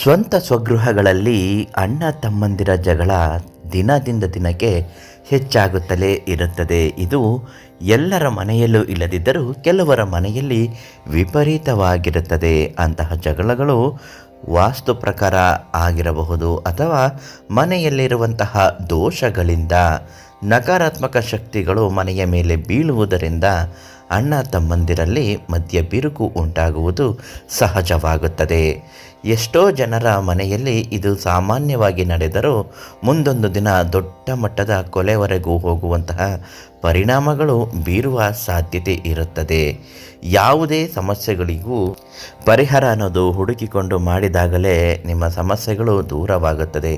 ಸ್ವಂತ ಸ್ವಗೃಹಗಳಲ್ಲಿ ಅಣ್ಣ ತಮ್ಮಂದಿರ ಜಗಳ ದಿನದಿಂದ ದಿನಕ್ಕೆ ಹೆಚ್ಚಾಗುತ್ತಲೇ ಇರುತ್ತದೆ. ಇದು ಎಲ್ಲರ ಮನೆಯಲ್ಲೂ ಇಲ್ಲದಿದ್ದರೂ ಕೆಲವರ ಮನೆಯಲ್ಲಿ ವಿಪರೀತವಾಗಿರುತ್ತದೆ. ಅಂತಹ ಜಗಳಗಳು ವಾಸ್ತು ಪ್ರಕಾರ ಆಗಿರಬಹುದು ಅಥವಾ ಮನೆಯಲ್ಲಿರುವಂತಹ ದೋಷಗಳಿಂದ ನಕಾರಾತ್ಮಕ ಶಕ್ತಿಗಳು ಮನೆಯ ಮೇಲೆ ಬೀಳುವುದರಿಂದ ಅಣ್ಣ ತಮ್ಮಂದಿರಲ್ಲಿ ಮಧ್ಯ ಬಿರುಕು ಉಂಟಾಗುವುದು ಸಹಜವಾಗುತ್ತದೆ. ಎಷ್ಟೋ ಜನರ ಮನೆಯಲ್ಲಿ ಇದು ಸಾಮಾನ್ಯವಾಗಿ ನಡೆದರೂ ಮುಂದೊಂದು ದಿನ ದೊಡ್ಡ ಮಟ್ಟದ ಕೊಲೆವರೆಗೂ ಹೋಗುವಂತಹ ಪರಿಣಾಮಗಳು ಬೀರುವ ಸಾಧ್ಯತೆ ಇರುತ್ತದೆ. ಯಾವುದೇ ಸಮಸ್ಯೆಗಳಿಗೂ ಪರಿಹಾರ ಅನ್ನೋದು ಹುಡುಕಿಕೊಂಡು ಮಾಡಿದಾಗಲೇ ನಿಮ್ಮ ಸಮಸ್ಯೆಗಳು ದೂರವಾಗುತ್ತದೆ.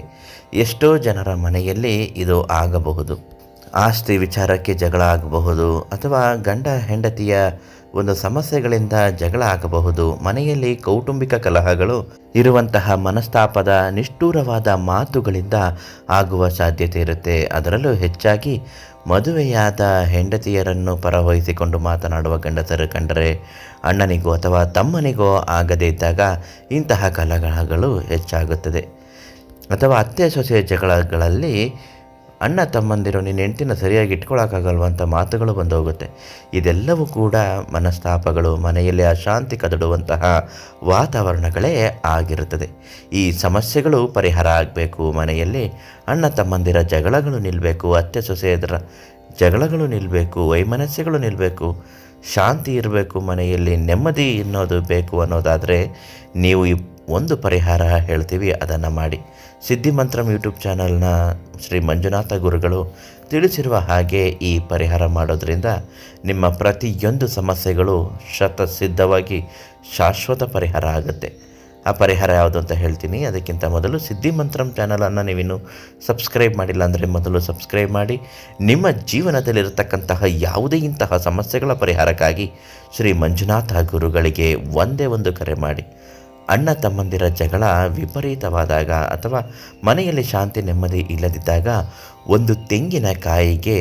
ಎಷ್ಟೋ ಜನರ ಮನೆಯಲ್ಲಿ ಇದು ಆಗಬಹುದು. ಆಸ್ತಿ ವಿಚಾರಕ್ಕೆ ಜಗಳ ಆಗಬಹುದು ಅಥವಾ ಗಂಡ ಹೆಂಡತಿಯ ಒಂದು ಸಮಸ್ಯೆಗಳಿಂದ ಜಗಳ ಆಗಬಹುದು. ಮನೆಯಲ್ಲಿ ಕೌಟುಂಬಿಕ ಕಲಹಗಳು ಇರುವಂತಹ ಮನಸ್ತಾಪದ ನಿಷ್ಠೂರವಾದ ಮಾತುಗಳಿಂದ ಆಗುವ ಸಾಧ್ಯತೆ ಇರುತ್ತೆ. ಅದರಲ್ಲೂ ಹೆಚ್ಚಾಗಿ ಮದುವೆಯಾದ ಹೆಂಡತಿಯರನ್ನು ಪರವಹಿಸಿಕೊಂಡು ಮಾತನಾಡುವ ಗಂಡಸರು ಕಂಡರೆ ಅಣ್ಣನಿಗೋ ಅಥವಾ ತಮ್ಮನಿಗೋ ಆಗದೇ ಇದ್ದಾಗ ಇಂತಹ ಕಲಹಗಳು ಹೆಚ್ಚಾಗುತ್ತದೆ. ಅಥವಾ ಅತ್ತೆ ಸೊಸೆ ಜಗಳಗಳಲ್ಲಿ ಅಣ್ಣ ತಮ್ಮಂದಿರು ನಿನ್ನ ಹೆಂಡ್ತಿನ ಸರಿಯಾಗಿ ಇಟ್ಕೊಳ್ಳೋಕ್ಕಾಗಲ್ವಂಥ ಮಾತುಗಳು ಬಂದು ಹೋಗುತ್ತೆ. ಇದೆಲ್ಲವೂ ಕೂಡ ಮನಸ್ತಾಪಗಳು, ಮನೆಯಲ್ಲಿ ಅಶಾಂತಿ ಕದಡುವಂತಹ ವಾತಾವರಣಗಳೇ ಆಗಿರುತ್ತದೆ. ಈ ಸಮಸ್ಯೆಗಳು ಪರಿಹಾರ ಆಗಬೇಕು. ಮನೆಯಲ್ಲಿ ಅಣ್ಣ ತಮ್ಮಂದಿರ ಜಗಳಗಳು ನಿಲ್ಲಬೇಕು, ಅತ್ತೆ ಸೊಸೆಯರ ಜಗಳಗಳು ನಿಲ್ಲಬೇಕು, ವೈಮನಸ್ಯಗಳು ನಿಲ್ಲಬೇಕು, ಶಾಂತಿ ಇರಬೇಕು, ಮನೆಯಲ್ಲಿ ನೆಮ್ಮದಿ ಅನ್ನೋದು ಬೇಕು ಅನ್ನೋದಾದರೆ ನೀವು ಒಂದು ಪರಿಹಾರ ಹೇಳ್ತೀವಿ, ಅದನ್ನು ಮಾಡಿ. ಸಿದ್ಧಿಮಂತ್ರಂ ಯೂಟ್ಯೂಬ್ ಚಾನಲ್ನ ಶ್ರೀ ಮಂಜುನಾಥ ಗುರುಗಳು ತಿಳಿಸಿರುವ ಹಾಗೆ ಈ ಪರಿಹಾರ ಮಾಡೋದ್ರಿಂದ ನಿಮ್ಮ ಪ್ರತಿಯೊಂದು ಸಮಸ್ಯೆಗಳು ಶತಸಿದ್ಧವಾಗಿ ಶಾಶ್ವತ ಪರಿಹಾರ ಆಗುತ್ತೆ. ಆ ಪರಿಹಾರ ಯಾವುದು ಅಂತ ಹೇಳ್ತೀನಿ. ಅದಕ್ಕಿಂತ ಮೊದಲು ಸಿದ್ಧಿಮಂತ್ರಂ ಚಾನಲನ್ನು ನೀವಿನ್ನು ಸಬ್ಸ್ಕ್ರೈಬ್ ಮಾಡಿಲ್ಲ ಅಂದರೆ ಮೊದಲು ಸಬ್ಸ್ಕ್ರೈಬ್ ಮಾಡಿ. ನಿಮ್ಮ ಜೀವನದಲ್ಲಿರತಕ್ಕಂತಹ ಯಾವುದೇ ಇಂತಹ ಸಮಸ್ಯೆಗಳ ಪರಿಹಾರಕ್ಕಾಗಿ ಶ್ರೀ ಮಂಜುನಾಥ ಗುರುಗಳಿಗೆ ಒಂದೇ ಒಂದು ಕರೆ ಮಾಡಿ. ಅಣ್ಣ ತಮ್ಮಂದಿರ ಜಗಳ ವಿಪರೀತವಾದಾಗ ಅಥವಾ ಮನೆಯಲ್ಲಿ ಶಾಂತಿ ನೆಮ್ಮದಿ ಇಲ್ಲದಿದ್ದಾಗ ಒಂದು ತೆಂಗಿನಕಾಯಿಗೆ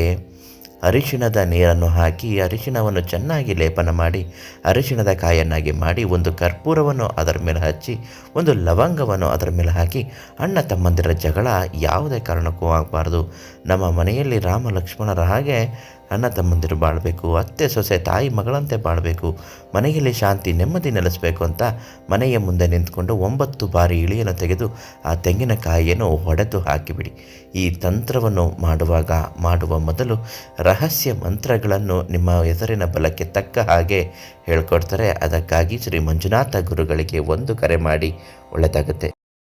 ಅರಿಶಿಣದ ನೀರನ್ನು ಹಾಕಿ ಅರಿಶಿಣವನ್ನು ಚೆನ್ನಾಗಿ ಲೇಪನ ಮಾಡಿ ಅರಿಶಿಣದ ಕಾಯನ್ನಾಗಿ ಮಾಡಿ ಒಂದು ಕರ್ಪೂರವನ್ನು ಅದರ ಮೇಲೆ ಹಚ್ಚಿ ಒಂದು ಲವಂಗವನ್ನು ಅದರ ಮೇಲೆ ಹಾಕಿ ಅಣ್ಣ ತಮ್ಮಂದಿರ ಜಗಳ ಯಾವುದೇ ಕಾರಣಕ್ಕೂ ಆಗಬಾರ್ದು. ನಮ್ಮ ಮನೆಯಲ್ಲಿ ರಾಮ ಲಕ್ಷ್ಮಣರ ಹಾಗೆ ಅಣ್ಣ ತಮ್ಮಂದಿರು ಬಾಳಬೇಕು, ಅತ್ತೆ ಸೊಸೆ ತಾಯಿ ಮಗಳಂತೆ ಬಾಳಬೇಕು, ಮನೆಯಲ್ಲಿ ಶಾಂತಿ ನೆಮ್ಮದಿ ನೆಲೆಸಬೇಕು ಅಂತ ಮನೆಯ ಮುಂದೆ ನಿಂತ್ಕೊಂಡು 9 ಬಾರಿ ಇಳಿಯನ್ನು ತೆಗೆದು ಆ ತೆಂಗಿನಕಾಯಿಯನ್ನು ಹೊಡೆದು ಹಾಕಿಬಿಡಿ. ಈ ತಂತ್ರವನ್ನು ಮಾಡುವ ಮೊದಲು ರಹಸ್ಯ ಮಂತ್ರಗಳನ್ನು ನಿಮ್ಮ ಹೆಸರಿನ ಬಲಕ್ಕೆ ತಕ್ಕ ಹಾಗೆ ಹೇಳ್ಕೊಡ್ತಾರೆ. ಅದಕ್ಕಾಗಿ ಶ್ರೀ ಮಂಜುನಾಥ ಗುರುಗಳಿಗೆ ಒಂದು ಕರೆ ಮಾಡಿ, ಒಳ್ಳೆಯದಾಗುತ್ತೆ.